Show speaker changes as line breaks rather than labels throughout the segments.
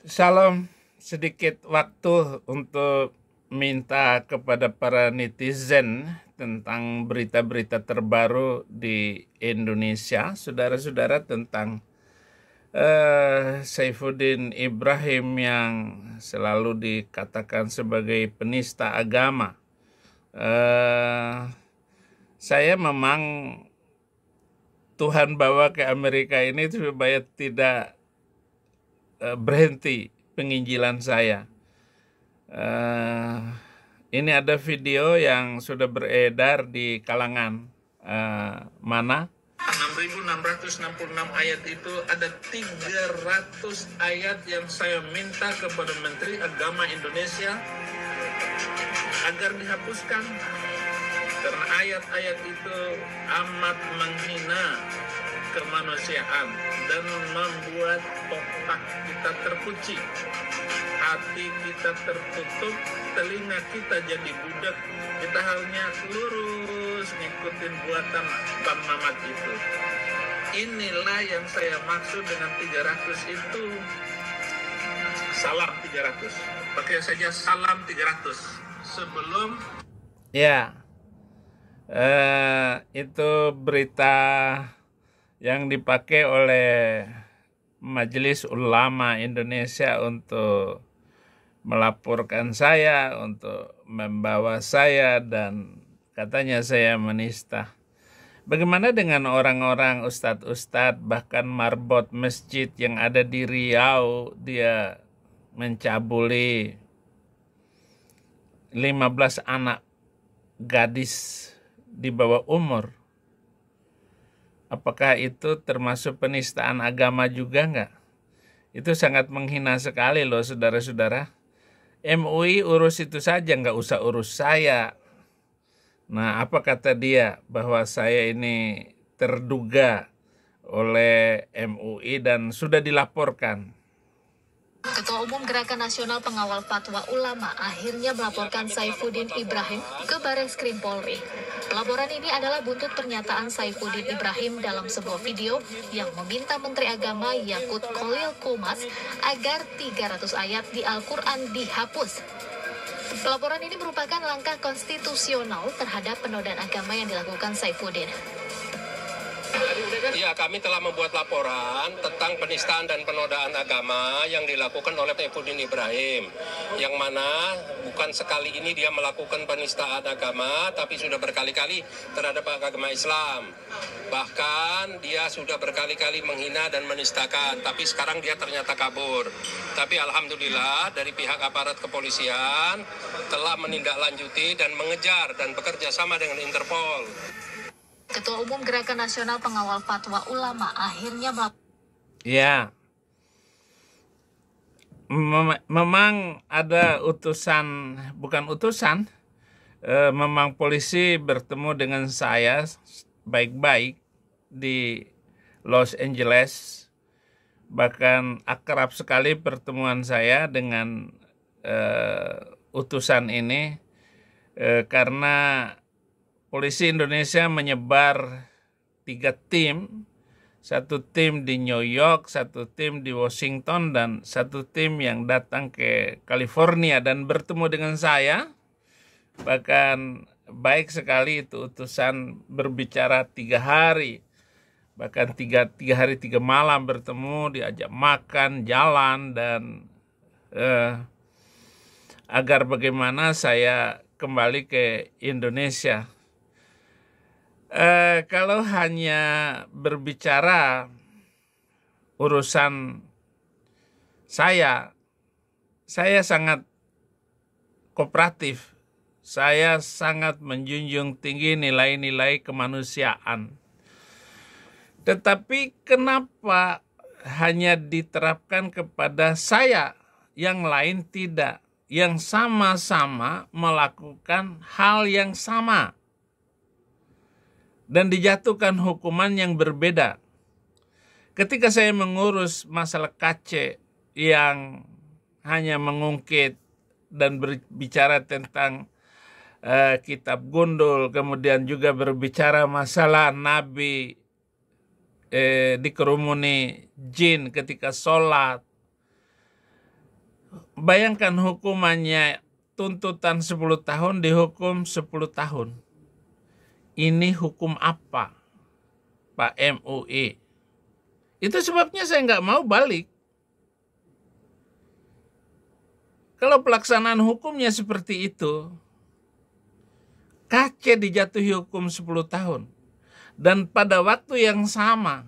Shalom, sedikit waktu untuk minta kepada para netizen tentang berita-berita terbaru di Indonesia, saudara-saudara, tentang Saifuddin Ibrahim yang selalu dikatakan sebagai penista agama. Saya memang Tuhan bawa ke Amerika ini supaya tidak berhenti penginjilan saya. Ini ada video yang sudah beredar di kalangan mana?
6.666 ayat itu ada 300 ayat yang saya minta kepada Menteri Agama Indonesia agar dihapuskan karena ayat-ayat itu amat menghina kemanusiaan dan membuat otak kita terkunci, hati kita tertutup, telinga kita jadi budak, kita hanya lurus ngikutin buatan Bang Mamat itu. Inilah yang saya maksud dengan 300 itu. Salam 300. Pakai saja salam 300 sebelum
itu berita yang dipakai oleh Majelis Ulama Indonesia untuk melaporkan saya, untuk membawa saya, dan katanya saya menista. Bagaimana dengan orang-orang ustadz-ustadz, bahkan marbot masjid yang ada di Riau, dia mencabuli 15 anak gadis di bawah umur. Apakah itu termasuk penistaan agama juga enggak? Itu sangat menghina sekali loh, saudara-saudara. MUI urus itu saja, enggak usah urus saya. Nah, apa kata dia? Bahwa saya ini terduga oleh MUI dan sudah dilaporkan.
Ketua Umum Gerakan Nasional Pengawal Fatwa Ulama akhirnya melaporkan Saifuddin Ibrahim ke Barreskrim Polri. Pelaporan ini adalah buntut pernyataan Saifuddin Ibrahim dalam sebuah video yang meminta Menteri Agama Yakut Khalil Qomas agar 300 ayat di Al-Quran dihapus. Pelaporan ini merupakan langkah konstitusional terhadap penodaan agama yang dilakukan Saifuddin.
Ya, kami telah membuat laporan tentang penistaan dan penodaan agama yang dilakukan oleh Saifuddin Ibrahim, yang mana bukan sekali ini dia melakukan penistaan agama, tapi sudah berkali-kali terhadap agama Islam. Bahkan dia sudah berkali-kali menghina dan menistakan, tapi sekarang dia ternyata kabur. Tapi alhamdulillah dari pihak aparat kepolisian telah menindaklanjuti dan mengejar dan bekerja sama dengan Interpol.
Ketua Umum Gerakan Nasional Pengawal Fatwa Ulama akhirnya
memang ada utusan, bukan utusan, memang polisi bertemu dengan saya baik-baik di Los Angeles. Bahkan akrab sekali pertemuan saya dengan utusan ini karena polisi Indonesia menyebar 3 tim, 1 tim di New York, 1 tim di Washington, dan 1 tim yang datang ke California dan bertemu dengan saya. Bahkan baik sekali itu utusan berbicara 3 hari, bahkan 3 hari 3 malam bertemu, diajak makan, jalan, dan agar bagaimana saya kembali ke Indonesia. Kalau hanya berbicara urusan saya sangat kooperatif. Saya sangat menjunjung tinggi nilai-nilai kemanusiaan. Tetapi kenapa hanya diterapkan kepada saya, yang lain tidak, yang sama-sama melakukan hal yang sama dan dijatuhkan hukuman yang berbeda? Ketika saya mengurus masalah KC yang hanya mengungkit dan berbicara tentang kitab gundul, kemudian juga berbicara masalah Nabi dikerumuni jin ketika sholat, bayangkan hukumannya tuntutan 10 tahun dihukum 10 tahun. Ini hukum apa, Pak MUI? Itu sebabnya saya nggak mau balik. Kalau pelaksanaan hukumnya seperti itu, KC dijatuhi hukum 10 tahun. Dan pada waktu yang sama,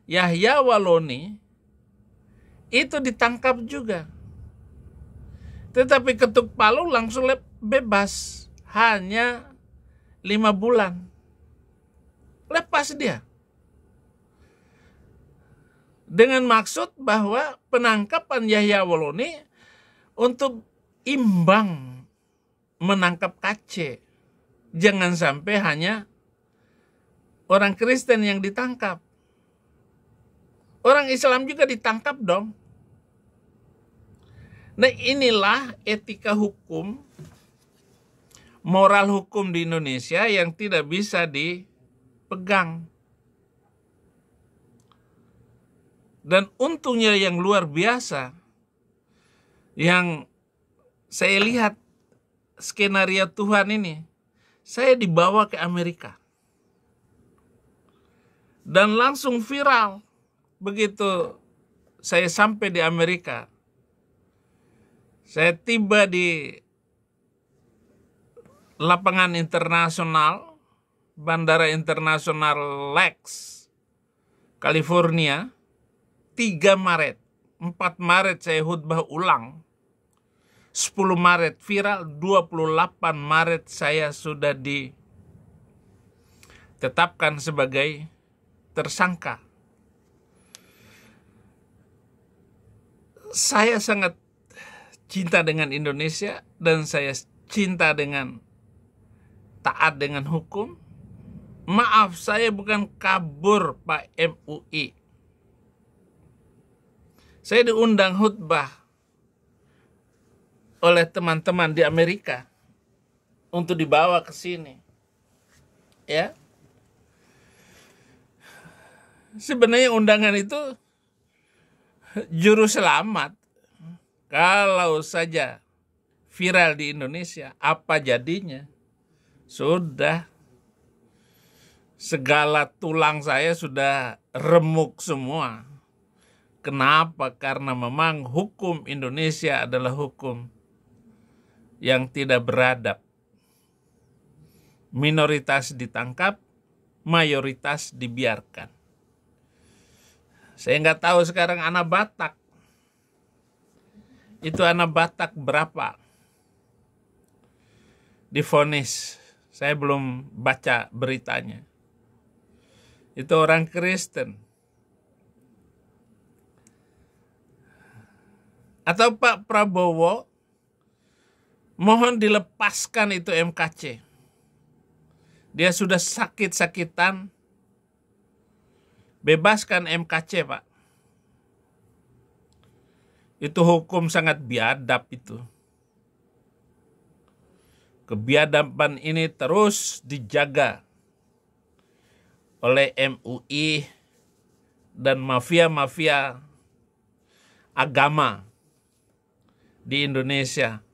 Yahya Waloni itu ditangkap juga. Tetapi ketuk palu langsung bebas. Hanya 5 bulan. Lepas dia. Dengan maksud bahwa penangkapan Yahya Waloni untuk imbang menangkap KC. Jangan sampai hanya orang Kristen yang ditangkap. Orang Islam juga ditangkap dong. Nah, inilah etika hukum, moral hukum di Indonesia yang tidak bisa dipegang. Dan untungnya yang luar biasa, yang saya lihat skenario Tuhan ini, saya dibawa ke Amerika. Dan langsung viral. Begitu saya sampai di Amerika, saya tiba di lapangan internasional, Bandara Internasional Lex, California, 3 Maret. 4 Maret saya khutbah ulang. 10 Maret viral, 28 Maret saya sudah ditetapkan sebagai tersangka. Saya sangat cinta dengan Indonesia dan saya cinta dengan taat dengan hukum. Maaf, saya bukan kabur, Pak MUI. Saya diundang khutbah oleh teman-teman di Amerika untuk dibawa ke sini. Ya. Sebenarnya undangan itu juru selamat. Kalau saja viral di Indonesia, apa jadinya? Sudah. Segala tulang saya sudah remuk semua. Kenapa? Karena memang hukum Indonesia adalah hukum yang tidak beradab. Minoritas ditangkap, mayoritas dibiarkan. Saya nggak tahu sekarang anak Batak. Itu anak Batak berapa divonis? Saya belum baca beritanya. Itu orang Kristen. Atau Pak Prabowo, mohon dilepaskan itu MKC. Dia sudah sakit-sakitan. Bebaskan MKC, Pak. Itu hukum sangat biadab itu. Kebiadaban ini terus dijaga oleh MUI dan mafia-mafia agama di Indonesia.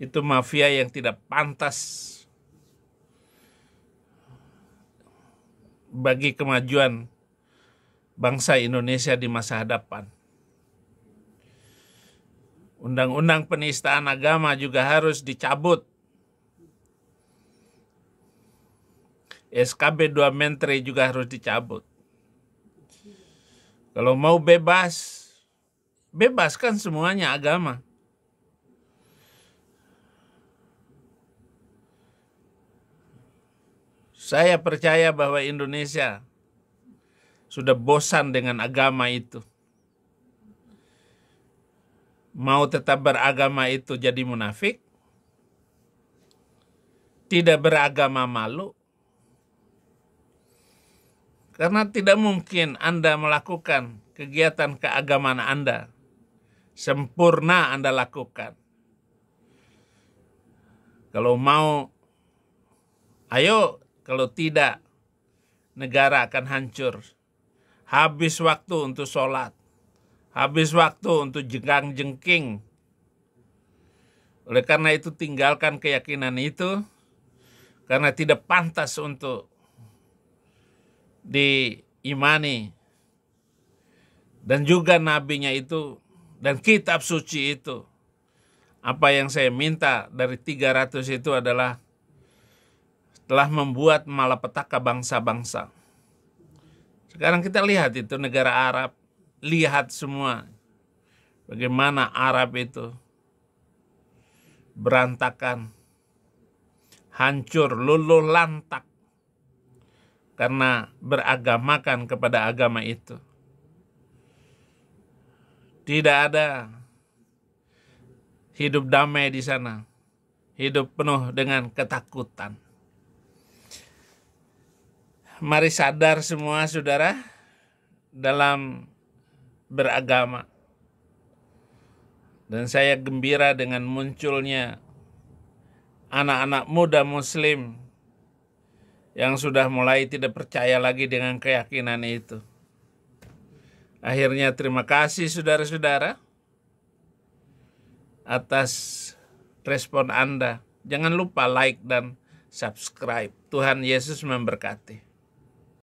Itu mafia yang tidak pantas bagi kemajuan bangsa Indonesia di masa hadapan. Undang-undang penistaan agama juga harus dicabut. SKB 2 Menteri juga harus dicabut. Kalau mau bebas, bebaskan semuanya agama. Saya percaya bahwa Indonesia sudah bosan dengan agama itu. Mau tetap beragama itu jadi munafik? Tidak beragama malu? Karena tidak mungkin Anda melakukan kegiatan keagamaan Anda sempurna Anda lakukan. Kalau mau, ayo. Kalau tidak, negara akan hancur. Habis waktu untuk sholat. Habis waktu untuk jengking. Oleh karena itu tinggalkan keyakinan itu, karena tidak pantas untuk diimani. Dan juga nabinya itu dan kitab suci itu. Apa yang saya minta dari 300 itu adalah telah membuat malapetaka bangsa-bangsa. Sekarang kita lihat itu negara Arab, lihat semua bagaimana Arab itu berantakan, hancur, luluh lantak karena beragamakan kepada agama itu. Tidak ada hidup damai di sana, hidup penuh dengan ketakutan. Mari sadar semua saudara dalam beragama. Dan saya gembira dengan munculnya anak-anak muda muslim yang sudah mulai tidak percaya lagi dengan keyakinan itu. Akhirnya terima kasih saudara-saudara atas respon Anda. Jangan lupa like dan subscribe. Tuhan Yesus memberkati.